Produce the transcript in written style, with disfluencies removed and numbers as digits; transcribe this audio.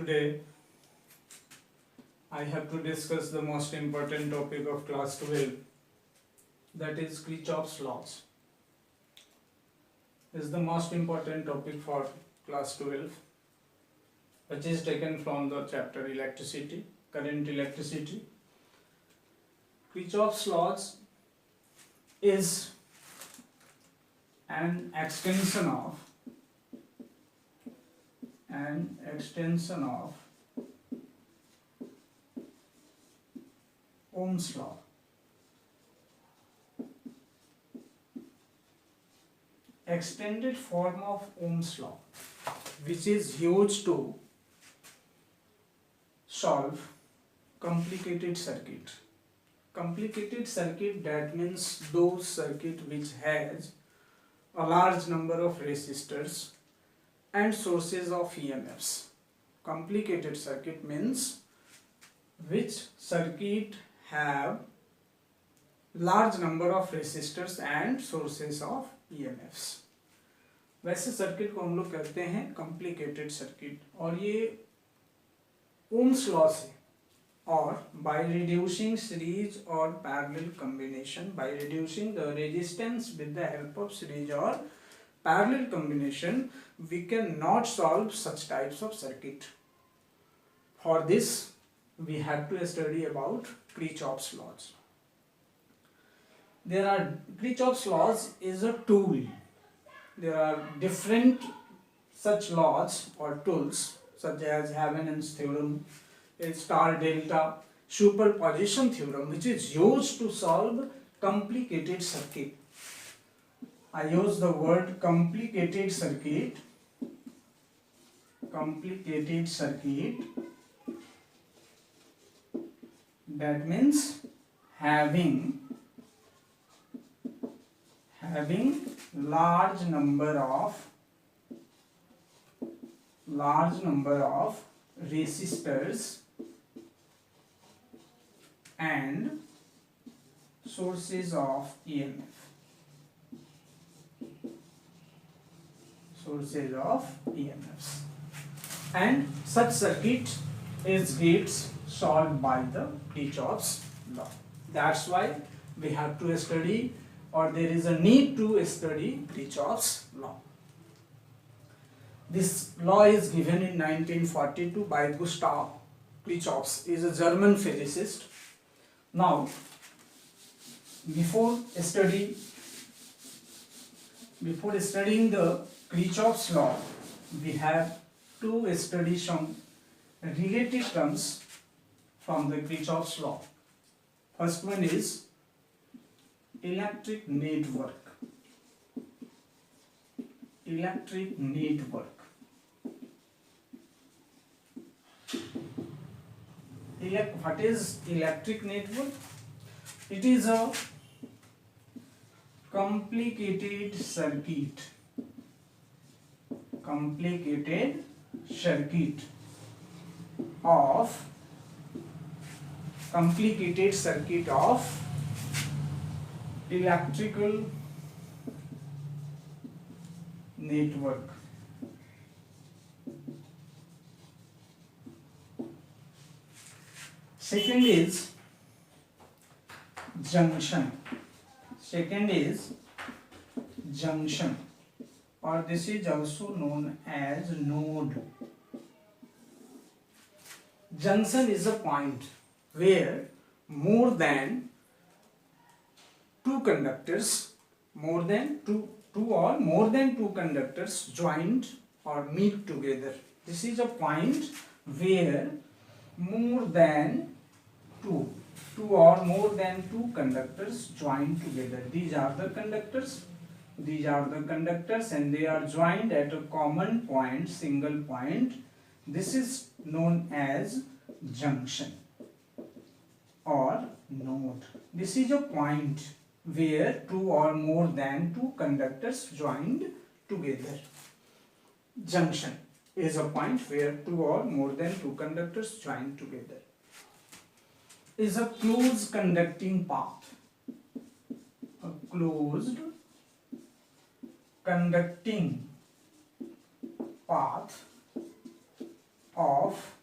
today I have to discuss the most important topic of class 12, that is Kirchhoff's laws. This is the most important topic for class 12, which is taken from the chapter electricity, current electricity. Kirchhoff's laws is an extension of Ohm's law. Extended form of Ohm's law, which is used to solve complicated circuit. Complicated circuit, that means those circuit which has a large number of resistors and sources of EMFs. Complicated circuit means which circuit have large number of resistors and sources of EMFs. वैसे circuit को हम लोग कहते हैं complicated circuit, और ये Ohm's law से और by reducing series or parallel combination, by reducing the resistance with the help of series or parallel combination, we cannot solve such types of circuit. For this we have to study about Kirchhoff's laws. Kirchhoff's laws is a tool. There are different such laws or tools such as Haven's theorem, star delta, superposition theorem, which is used to solve complicated circuit. I use the word complicated circuit. Complicated circuit, that means having large number of resistors and sources of EMF. And such circuit gets solved by the Kirchhoff's law. That's why we have to study, or there is a need to study Kirchhoff's law. This law is given in 1942 by Gustav Kirchhoff. He is a German physicist. Now, before studying the Kirchhoff's law, we have to study some related terms from the Kirchhoff's law. First one is electric network. What is electric network? It is a complicated circuit of electrical network. Second is junction, or this is also known as node. Junction is a point where more than two conductors, two conductors joined or meet together. This is a point where more than two or more than two conductors join together. These are the conductors, and they are joined at a common point, single point. This is known as junction or node. This is a point where two or more than two conductors joined together. Junction is a point where two or more than two conductors join together. Is a closed conducting path. A closed conducting path of